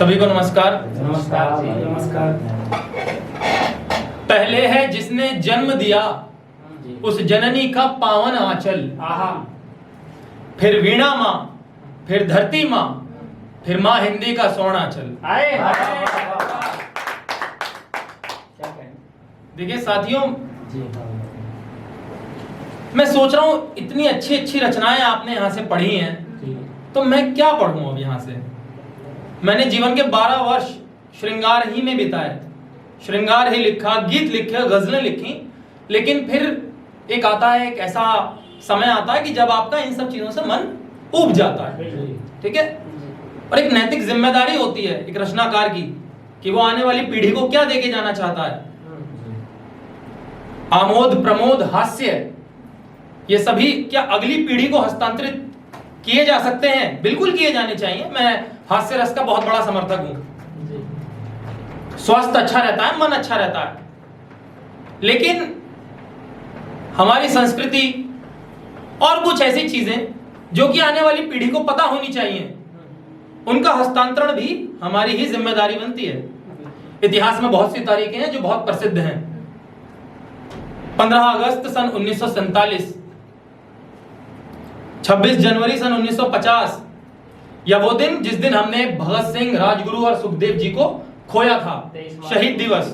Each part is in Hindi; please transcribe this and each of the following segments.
सभी को नमस्कार। नमस्कार जी। नमस्कार। पहले है जिसने जन्म दिया उस जननी का पावन आंचल, फिर वीणा माँ, फिर धरती माँ, फिर माँ हिंदी का स्वर्णाचल। आए देखिए साथियों, जी मैं सोच रहा हूँ इतनी अच्छी अच्छी रचनाएं आपने यहाँ से पढ़ी हैं, तो मैं क्या पढ़ूं अब यहाँ से। मैंने जीवन के 12 वर्ष श्रृंगार ही में बिताए, श्रृंगार ही लिखा, गीत लिखे, गजलें लिखी, लेकिन फिर एक आता है, एक ऐसा समय आता है कि जब आपका इन सब चीजों से मन ऊब जाता है, ठीक है। और एक नैतिक जिम्मेदारी होती है एक रचनाकार की कि वो आने वाली पीढ़ी को क्या देके जाना चाहता है। आमोद, प्रमोद, हास्य, ये सभी क्या अगली पीढ़ी को हस्तांतरित किए जा सकते हैं? बिल्कुल किए जाने चाहिए। मैं हास्य रस का बहुत बड़ा समर्थक हूं। स्वास्थ्य अच्छा रहता है, मन अच्छा रहता है, लेकिन हमारी संस्कृति और कुछ ऐसी चीजें जो कि आने वाली पीढ़ी को पता होनी चाहिए, उनका हस्तांतरण भी हमारी ही जिम्मेदारी बनती है। इतिहास में बहुत सी तारीखें हैं जो बहुत प्रसिद्ध हैं। 15 अगस्त सन 1947, 26 जनवरी सन 1950, या वो दिन जिस दिन हमने भगत सिंह, राजगुरु और सुखदेव जी को खोया था, शहीद दिवस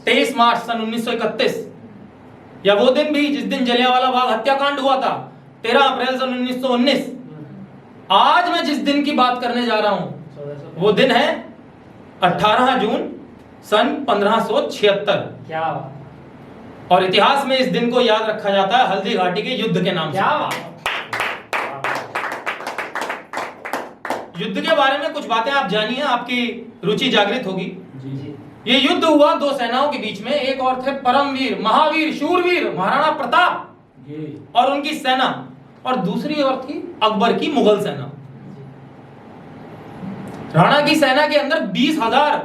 23 मार्च सन 1931, या वो दिन भी जिस दिन जलियांवाला बाग हत्याकांड हुआ था 13 अप्रैल सन 1919। आज मैं जिस दिन की बात करने जा रहा हूं वो दिन है 18 जून सन 1576। क्या और इतिहास में इस दिन को याद रखा जाता है हल्दी घाटी के युद्ध के नाम से। युद्ध के बारे में कुछ बातें आप जानिए, आपकी रुचि जागृत होगी। ये युद्ध हुआ दो सेनाओं के बीच में। एक और थे परमवीर, महावीर, शूरवीर महाराणा प्रताप और उनकी सेना, और दूसरी ओर थी अकबर की मुगल सेना। राणा की सेना के अंदर 20,000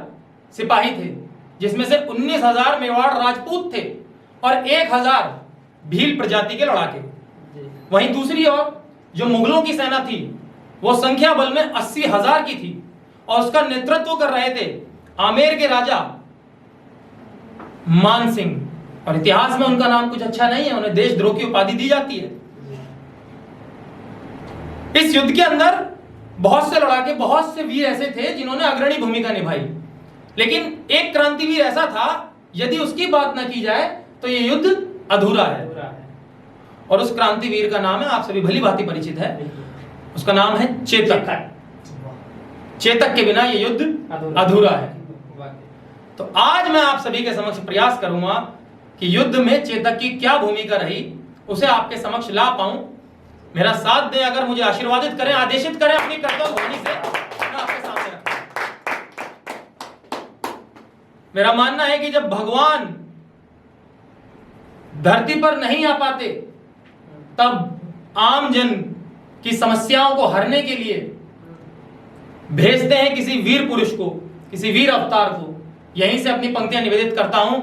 सिपाही थे, जिसमें से 19,000 मेवाड़ राजपूत थे और 1,000 भील प्रजाति के लड़ाके। वहीं दूसरी ओर जो मुगलों की सेना थी वो संख्या बल में 80,000 की थी, और उसका नेतृत्व कर रहे थे आमेर के राजा मान सिंह। और इतिहास में उनका नाम कुछ अच्छा नहीं है, उन्हें देशद्रोह की उपाधि दी जाती है। इस युद्ध के अंदर बहुत से लड़ाके, बहुत से वीर ऐसे थे जिन्होंने अग्रणी भूमिका निभाई, लेकिन एक क्रांतिवीर ऐसा था, यदि उसकी बात ना की जाए तो यह युद्ध अधूरा है। और उस क्रांतिवीर का नाम है, आप सभी भली भांति परिचित है, उसका नाम है चेतक। चेतक के बिना यह युद्ध अधूरा है। तो आज मैं आप सभी के समक्ष प्रयास करूंगा कि युद्ध में चेतक की क्या भूमिका रही, उसे आपके समक्ष ला पाऊं। मेरा साथ दें, अगर मुझे आशीर्वादित करें, आदेशित करें अपनी कर्तव्य वाणी से, मैं आपके सामने रखता हूं। मेरा मानना है कि जब भगवान धरती पर नहीं आ पाते, तब आम जन की समस्याओं को हरने के लिए भेजते हैं किसी वीर पुरुष को, किसी वीर अवतार को। यहीं से अपनी पंक्तियां निवेदित करता हूं।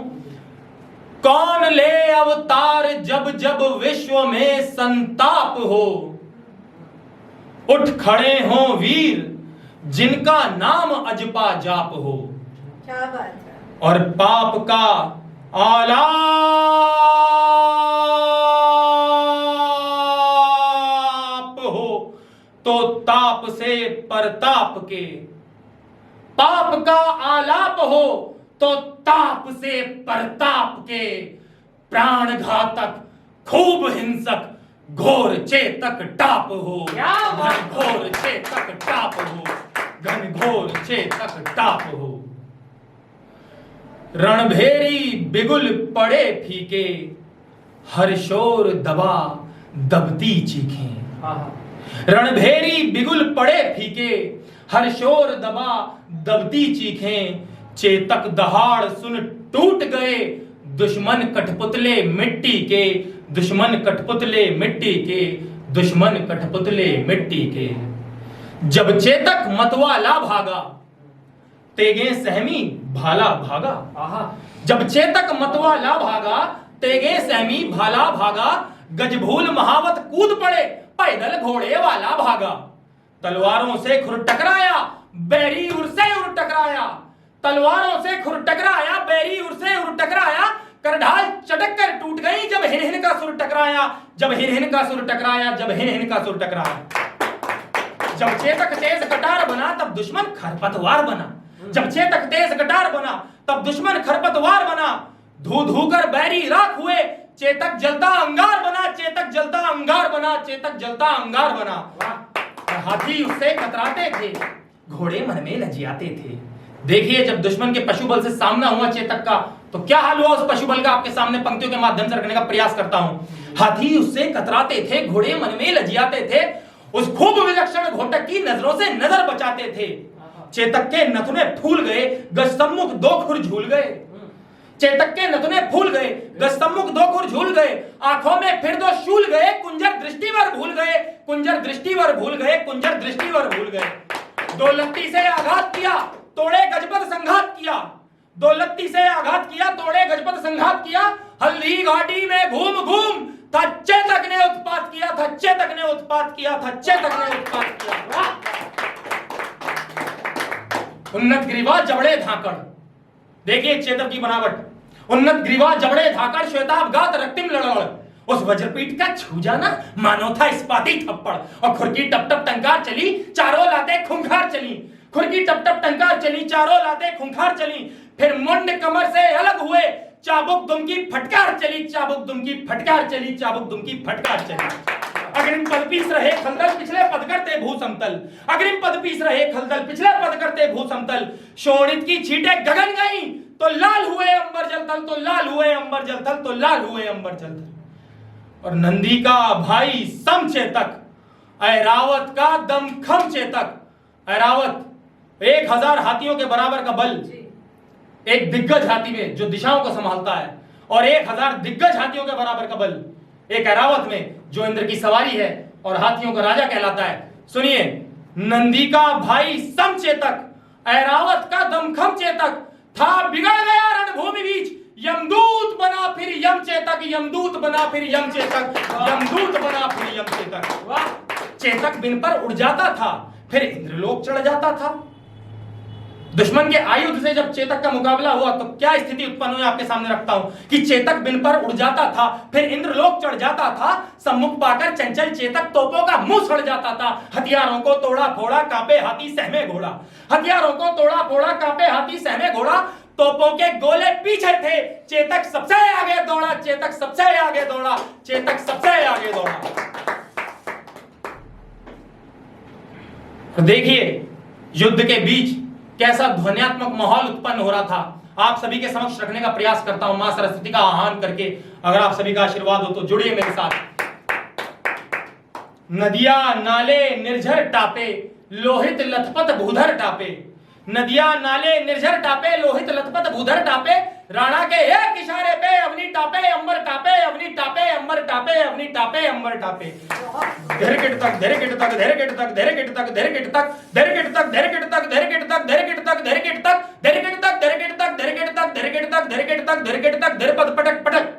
कौन ले अवतार जब जब विश्व में संताप हो, उठ खड़े हो वीर जिनका नाम अजपा जाप हो। क्या बात है। और पाप का आलाप हो तो ताप से परताप के, पाप का आलाप हो तो ताप से परताप के, प्राण घातक खूब हिंसक घोर चेतक टाप हो। घोर चेतक टाप हो, घन घोर चेतक टाप हो। रणभेरी बिगुल पड़े फीके, हर शोर दबा दबती चीखें। रणभेरी बिगुल पड़े फीके, हर शोर दबा दबती चीखें। चेतक दहाड़ सुन टूट गए, दुश्मन कठपुतले मिट्टी के, दुश्मन कठपुतले मिट्टी के, दुश्मन कठपुतले मिट्टी के। जब चेतक मतवाला भागा, तेगे सहमी भाला भागा। जब चेतक मतवाला भागा, तेगे सहमी भाला भागा। गजभूल महावत कूद पड़े, पैदल घोड़े वाला भागा। तलवारों से खुर टकराया, बैरी उर से उर टकराया, तलवारों से खुर टकराया, बैरी उर से उर टकराया, करढाल चटक कर टूट गई जब हिन हिन का सुर टकराया, जब हिन हिन का सुर टकराया, जब हिन हिन का सुर टकराया। जब चेतक तेज कटार बना तब दुश्मन खरपतवार बना, जब चेतक तेज कटार बना तब दुश्मन खरपतवार बना, धू धू कर बैरी राख हुए, चेतक जलता अंगार बना, चेतक जलता अंगार बना, चेतक जलता अंगार बना। हाथी उससे कतराते थे, घोड़े मन में लजियाते थे। देखिए जब दुश्मन के पशुबल से सामना हुआ चेतक का तो क्या हाल हुआ उस पशुबल का, आपके सामने पंक्तियों के माध्यम से रखने का प्रयास करता हूं। हाथी उससे कतराते थे, घोड़े मन में लजियाते थे, उस खूब विलक्षण घोटक की नजरों से नजर बचाते थे। चेतक के नथुने फूल गए, गज सम्मुख दो खुर झूल गए, चेतक के नथुने फूल गए, गज सम्मुख दो खुर झूल गए, आंखों में फिर दो शूल गए, कुंजर दृष्टिवर भूल गए, कुंजर दृष्टिवर भूल गए, कुंजर दृष्टिवर भूल गए। दो लत्ती से आघात किया, तोड़े गजपत संघात किया, दो लत्ती से आघात किया, तोड़े गजपत संघात किया, हल्दी घाटी में घूम घूम था चेतक ने उत्पात किया, था चेतक ने उत्पात किया, था चेतक ने उत्पात किया। उन्नत ग्रीवा जबड़े धाकड़, देखिए चेतक की बनावट, उन्नत ग्रीवा जबड़े धाकड़, श्वेताभगात रक्तिम लड़वड़, उस वज्रपीठ का छू जाना मानो था इस्पाती थप्पड़, और खुरकी टप टप टंकार चली, चारों लाते खूंखार चली, खुरकी टप टप टंकार चली, चारों लाते खूंखार चली, फिर मुंड कमर से अलग हुए, चाबुक दुम की फटकार चली, चाबुक दुम की फटकार चली, चाबुक दुम की फटकार चली। अग्रिम पद पीस रहे खलदल, पिछले पद करते भू समतल, अग्रिम पद पीस रहे खलदल, पिछले पद करते भू समतल, शोणित की छींटे गगन गई तो लाल हुए अंबर जलथल, तो लाल हुए अंबर जलथल, तो लाल हुए अंबर जलथल। और नंदी का भाई सम चेतक, ऐरावत का दमखम चेतक, ऐरावत 1000 हाथियों के बराबर का बल, एक दिग्गज हाथी में जो दिशाओं को संभालता है, और 1000 दिग्गज हाथियों के बराबर का बल एक ऐरावत में जो इंद्र की सवारी है और हाथियों का राजा कहलाता है। सुनिए, नंदी का भाई सम चेतक, ऐरावत का दमखम चेतक, था बिगड़ गया रणभूमि बीच, यमदूत बना फिर यम चेतक, यमदूत बना फिर यम चेतक, यमदूत बना फिर यम चेतक। चेतक बिन पर उड़ जाता था, फिर इंद्रलोक चढ़ जाता था। दुश्मन के आयुध से जब चेतक का मुकाबला हुआ तो क्या स्थिति उत्पन्न हुई आपके सामने रखता हूं कि चेतक बिन पर उड़ जाता था, फिर इंद्रलोक चढ़ जाता था, सम्मुख पाकर चंचल चेतक तोपों का मुंह सड़ जाता था। हथियारों को तोड़ा फोड़ा, कांपे हाथी सहमे घोड़ा, हथियारों को तोड़ा फोड़ा, कांपे हाथी सहमे घोड़ा, तोपों के गोले पीछे थे, चेतक सबसे आगे दौड़ा, चेतक सबसे आगे दौड़ा, चेतक सबसे आगे दौड़ा। देखिए युद्ध के बीच कैसा ध्वन्यात्मक माहौल उत्पन्न हो रहा था, आप सभी के समक्ष रखने का प्रयास करता हूं मां सरस्वती का आह्वान करके। अगर आप सभी का आशीर्वाद हो तो जुड़िए मेरे साथ। नदिया नाले निर्झर टापे, लोहित लथपथ भूधर टापे, नदिया नाले निर्झर टापे, लोहित लथपथ भूधर टापे, राणा के एक इशारे पे अवनी टापे अंबर टापे, अवनी टापे अंबर टापे, अवनी टापे अंबर टापे। धरकिट तक धरकिट तक धरकिट तक धरकिट तक धरकिट तक धरकिट तक धरकिट तक धरकिट तक धरकिट तक धरकिट तक धरकिट तक धरकिट तक धरकिट तक धरकिट तक धरकिट तक धरकिट तक धरपद पटक पटक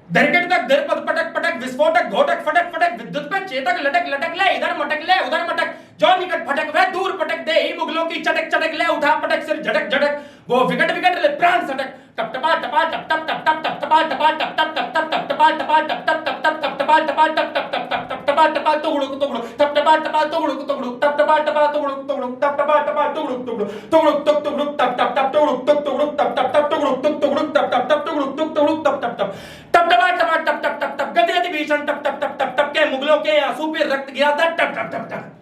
धरकिट तक धरपद पटक पटक, विस्फोटक घोटक फटक फटक, विद्युत पे चेतक लटक लटक ले, इधर मटक ले उधर मटक, जो निकट फटक वह दूर पटक दे, ही मुगलों की चटक चटक ले, उठा पटक सिर झटक झटक, वो विकट विकट ले प्राण सटक, टप टपा टपा टप टप टप टप टप टपा टपा टप टप टप टप टप टपा टपा टप टप टप टप टप टपा टपा टप टप टप टप टप टपा टपा तुगड़ुक तुगड़ुक टप टपा टपा तुगड़ुक तुगड़ुक टप टपा टपा तुगड़ुक तुगड़ुक टप टपा टपा तुगड़ुक तुगड़ुक तुगड़ुक तुक तुगड़ुक टप टप टप तुगड़ुक तुक तुगड़ुक टप टप टप तुगड़ुक तुक तुगड़ुक टप टप टप तुगड़ुक तुक तुगड़ुक टप टप टप टप टपा टपा टप टप टप टप गति गति भीषण टप टप टप टप टप के मुगलों के आंसू पे रक्त गिरा था टप टप टप टप।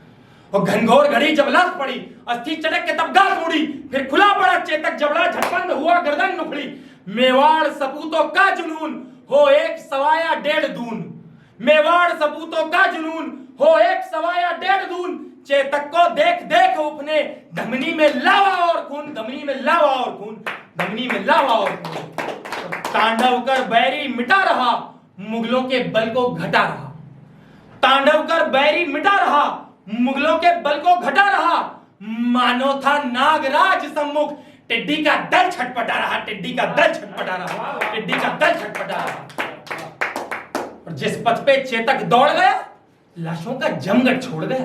और घनघोर घड़ी जब लाश पड़ी, अस्थि चटक के तब गाल मुड़ी, फिर खुला पड़ा चेतक जबड़ा, झटपंद हुआ गर्दन नुखड़ी, मेवाड़ सपूतों का जुनून हो एक सवाया डेढ़ दून, मेवाड़ सपूतों का जुनून हो एक सवाया डेढ़ दून, चेतक को देख देख उपने, धमनी में लावा और खून, धमनी में लावा और खून, धमनी में लावा और खून। तांडव कर बैरी मिटा रहा, मुगलों के बल को घटा रहा, तांडव कर बैरी मिटा रहा, मुगलों के बल को घटा रहा, मानो था नागराज सम्मुख, टिड्डी का दल छटपटा रहा, टिड्डी का दल छटपटा रहा, टिड्डी का दल छटपटा रहा। और जिस पथ पे चेतक दौड़ गया, लाशों का जमघट छोड़ गया,